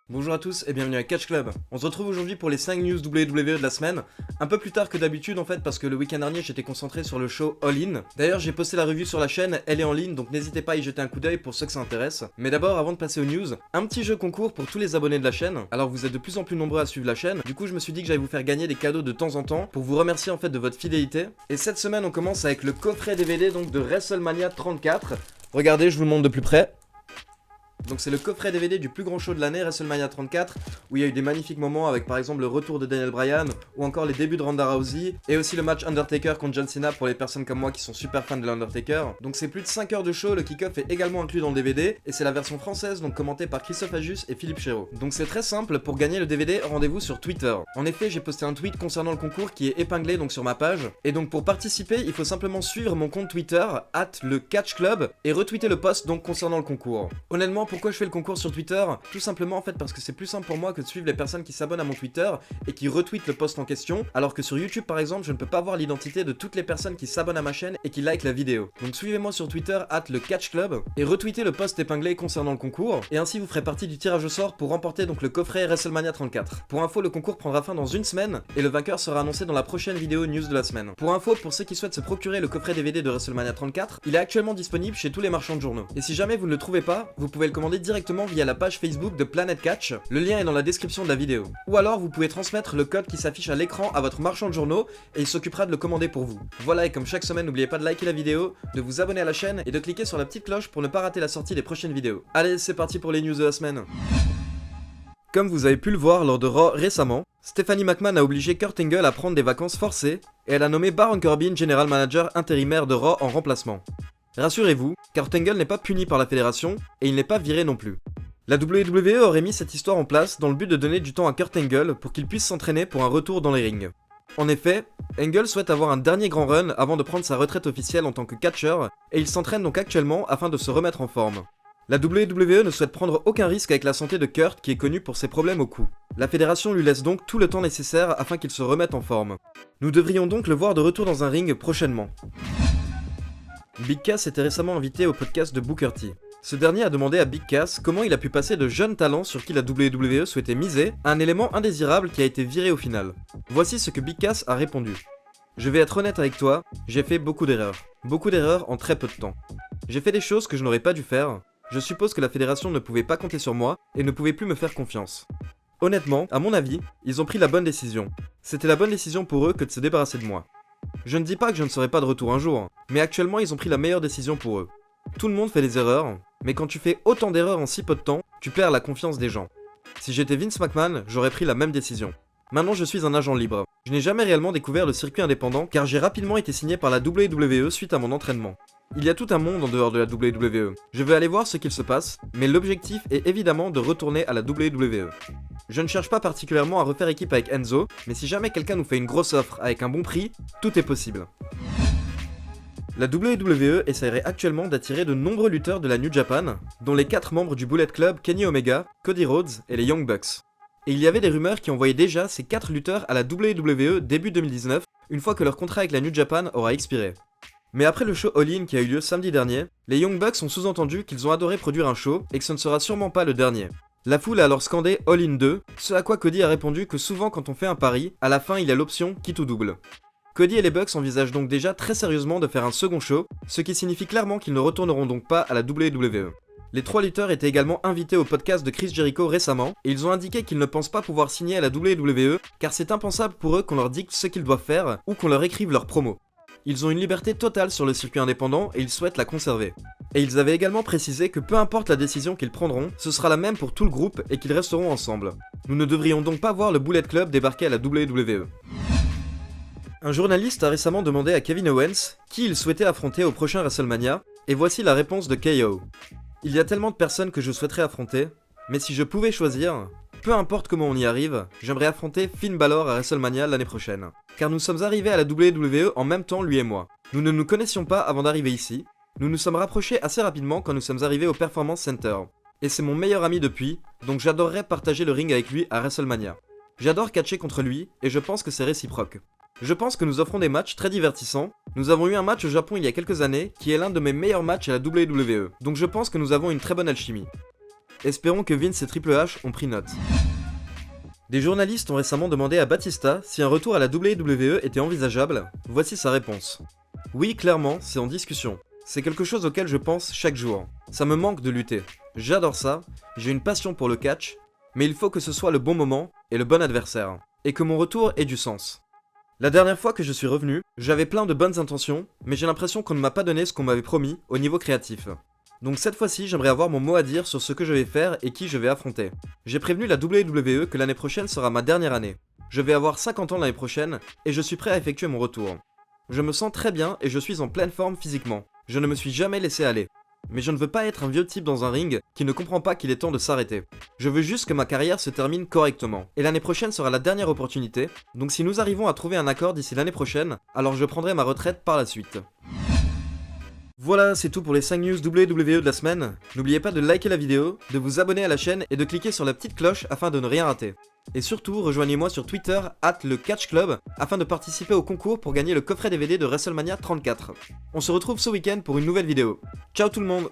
Bonjour à tous et bienvenue à Catch Club. On se retrouve aujourd'hui pour les 5 news WWE de la semaine, un peu plus tard que d'habitude en fait parce que le week-end dernier j'étais concentré sur le show All In. D'ailleurs j'ai posté la review sur la chaîne, elle est en ligne donc n'hésitez pas à y jeter un coup d'œil pour ceux que ça intéresse. Mais d'abord avant de passer aux news, un petit jeu concours pour tous les abonnés de la chaîne. Alors vous êtes de plus en plus nombreux à suivre la chaîne, du coup je me suis dit que j'allais vous faire gagner des cadeaux de temps en temps pour vous remercier en fait de votre fidélité. Et cette semaine on commence avec le coffret DVD donc de WrestleMania 34. Regardez, je vous le montre de plus près. Donc c'est le coffret DVD du plus grand show de l'année, WrestleMania 34, où il y a eu des magnifiques moments avec par exemple le retour de Daniel Bryan, ou encore les débuts de Ronda Rousey, et aussi le match Undertaker contre John Cena pour les personnes comme moi qui sont super fans de l'Undertaker. Donc c'est plus de 5 heures de show, le kick-off est également inclus dans le DVD, et c'est la version française, donc commentée par Christophe Ajus et Philippe Chéreau. Donc c'est très simple, pour gagner le DVD, rendez-vous sur Twitter. En effet, j'ai posté un tweet concernant le concours qui est épinglé donc sur ma page, et donc pour participer, il faut simplement suivre mon compte Twitter, @lecatchclub, et retweeter le post donc concernant le concours. Honnêtement, pourquoi je fais le concours sur Twitter? Tout simplement en fait parce que c'est plus simple pour moi que de suivre les personnes qui s'abonnent à mon Twitter et qui retweetent le post en question, alors que sur YouTube par exemple je ne peux pas voir l'identité de toutes les personnes qui s'abonnent à ma chaîne et qui like la vidéo. Donc suivez-moi sur Twitter @lecatchclub et retweetez le post épinglé concernant le concours, et ainsi vous ferez partie du tirage au sort pour remporter donc le coffret WrestleMania 34. Pour info, le concours prendra fin dans une semaine et le vainqueur sera annoncé dans la prochaine vidéo news de la semaine. Pour info, pour ceux qui souhaitent se procurer le coffret DVD de WrestleMania 34, il est actuellement disponible chez tous les marchands de journaux. Et si jamais vous ne le trouvez pas, vous pouvez le commander directement via la page Facebook de Planet Catch, le lien est dans la description de la vidéo. Ou alors vous pouvez transmettre le code qui s'affiche à l'écran à votre marchand de journaux et il s'occupera de le commander pour vous. Voilà, et comme chaque semaine, n'oubliez pas de liker la vidéo, de vous abonner à la chaîne et de cliquer sur la petite cloche pour ne pas rater la sortie des prochaines vidéos. Allez, c'est parti pour les news de la semaine. Comme vous avez pu le voir lors de Raw récemment, Stephanie McMahon a obligé Kurt Angle à prendre des vacances forcées et elle a nommé Baron Corbin General Manager intérimaire de Raw en remplacement. Rassurez-vous, Kurt Angle n'est pas puni par la fédération et il n'est pas viré non plus. La WWE aurait mis cette histoire en place dans le but de donner du temps à Kurt Angle pour qu'il puisse s'entraîner pour un retour dans les rings. En effet, Angle souhaite avoir un dernier grand run avant de prendre sa retraite officielle en tant que catcheur, et il s'entraîne donc actuellement afin de se remettre en forme. La WWE ne souhaite prendre aucun risque avec la santé de Kurt qui est connu pour ses problèmes au cou. La fédération lui laisse donc tout le temps nécessaire afin qu'il se remette en forme. Nous devrions donc le voir de retour dans un ring prochainement. Big Cass était récemment invité au podcast de Booker T. Ce dernier a demandé à Big Cass comment il a pu passer de jeunes talents sur qui la WWE souhaitait miser à un élément indésirable qui a été viré au final. Voici ce que Big Cass a répondu. Je vais être honnête avec toi, j'ai fait beaucoup d'erreurs. Beaucoup d'erreurs en très peu de temps. J'ai fait des choses que je n'aurais pas dû faire. Je suppose que la fédération ne pouvait pas compter sur moi et ne pouvait plus me faire confiance. Honnêtement, à mon avis, ils ont pris la bonne décision. C'était la bonne décision pour eux que de se débarrasser de moi. Je ne dis pas que je ne serai pas de retour un jour, mais actuellement ils ont pris la meilleure décision pour eux. Tout le monde fait des erreurs, mais quand tu fais autant d'erreurs en si peu de temps, tu perds la confiance des gens. Si j'étais Vince McMahon, j'aurais pris la même décision. Maintenant je suis un agent libre. Je n'ai jamais réellement découvert le circuit indépendant car j'ai rapidement été signé par la WWE suite à mon entraînement. Il y a tout un monde en dehors de la WWE. Je veux aller voir ce qu'il se passe, mais l'objectif est évidemment de retourner à la WWE. Je ne cherche pas particulièrement à refaire équipe avec Enzo, mais si jamais quelqu'un nous fait une grosse offre avec un bon prix, tout est possible. La WWE essaierait actuellement d'attirer de nombreux lutteurs de la New Japan, dont les 4 membres du Bullet Club Kenny Omega, Cody Rhodes et les Young Bucks. Et il y avait des rumeurs qui envoyaient déjà ces 4 lutteurs à la WWE début 2019, une fois que leur contrat avec la New Japan aura expiré. Mais après le show All In qui a eu lieu samedi dernier, les Young Bucks ont sous-entendu qu'ils ont adoré produire un show et que ce ne sera sûrement pas le dernier. La foule a alors scandé All In 2, ce à quoi Cody a répondu que souvent quand on fait un pari, à la fin il y a l'option quitte ou double. Cody et les Bucks envisagent donc déjà très sérieusement de faire un second show, ce qui signifie clairement qu'ils ne retourneront donc pas à la WWE. Les 3 lutteurs étaient également invités au podcast de Chris Jericho récemment, et ils ont indiqué qu'ils ne pensent pas pouvoir signer à la WWE, car c'est impensable pour eux qu'on leur dicte ce qu'ils doivent faire, ou qu'on leur écrive leurs promos. Ils ont une liberté totale sur le circuit indépendant et ils souhaitent la conserver. Et ils avaient également précisé que peu importe la décision qu'ils prendront, ce sera la même pour tout le groupe et qu'ils resteront ensemble. Nous ne devrions donc pas voir le Bullet Club débarquer à la WWE. Un journaliste a récemment demandé à Kevin Owens qui il souhaitait affronter au prochain WrestleMania, et voici la réponse de KO. Il y a tellement de personnes que je souhaiterais affronter, mais si je pouvais choisir, peu importe comment on y arrive, j'aimerais affronter Finn Balor à WrestleMania l'année prochaine. Car nous sommes arrivés à la WWE en même temps lui et moi. Nous ne nous connaissions pas avant d'arriver ici, nous nous sommes rapprochés assez rapidement quand nous sommes arrivés au Performance Center. Et c'est mon meilleur ami depuis, donc j'adorerais partager le ring avec lui à WrestleMania. J'adore catcher contre lui, et je pense que c'est réciproque. Je pense que nous offrons des matchs très divertissants. Nous avons eu un match au Japon il y a quelques années, qui est l'un de mes meilleurs matchs à la WWE, donc je pense que nous avons une très bonne alchimie. Espérons que Vince et Triple H ont pris note. Des journalistes ont récemment demandé à Batista si un retour à la WWE était envisageable. Voici sa réponse. Oui, clairement, c'est en discussion. C'est quelque chose auquel je pense chaque jour. Ça me manque de lutter. J'adore ça, j'ai une passion pour le catch, mais il faut que ce soit le bon moment et le bon adversaire. Et que mon retour ait du sens. La dernière fois que je suis revenu, j'avais plein de bonnes intentions, mais j'ai l'impression qu'on ne m'a pas donné ce qu'on m'avait promis au niveau créatif. Donc cette fois-ci, j'aimerais avoir mon mot à dire sur ce que je vais faire et qui je vais affronter. J'ai prévenu la WWE que l'année prochaine sera ma dernière année. Je vais avoir 50 ans l'année prochaine, et je suis prêt à effectuer mon retour. Je me sens très bien et je suis en pleine forme physiquement. Je ne me suis jamais laissé aller. Mais je ne veux pas être un vieux type dans un ring qui ne comprend pas qu'il est temps de s'arrêter. Je veux juste que ma carrière se termine correctement. Et l'année prochaine sera la dernière opportunité, donc si nous arrivons à trouver un accord d'ici l'année prochaine, alors je prendrai ma retraite par la suite. Voilà, c'est tout pour les 5 news WWE de la semaine. N'oubliez pas de liker la vidéo, de vous abonner à la chaîne et de cliquer sur la petite cloche afin de ne rien rater. Et surtout, rejoignez-moi sur Twitter @lecatchclub afin de participer au concours pour gagner le coffret DVD de WrestleMania 34. On se retrouve ce week-end pour une nouvelle vidéo. Ciao tout le monde!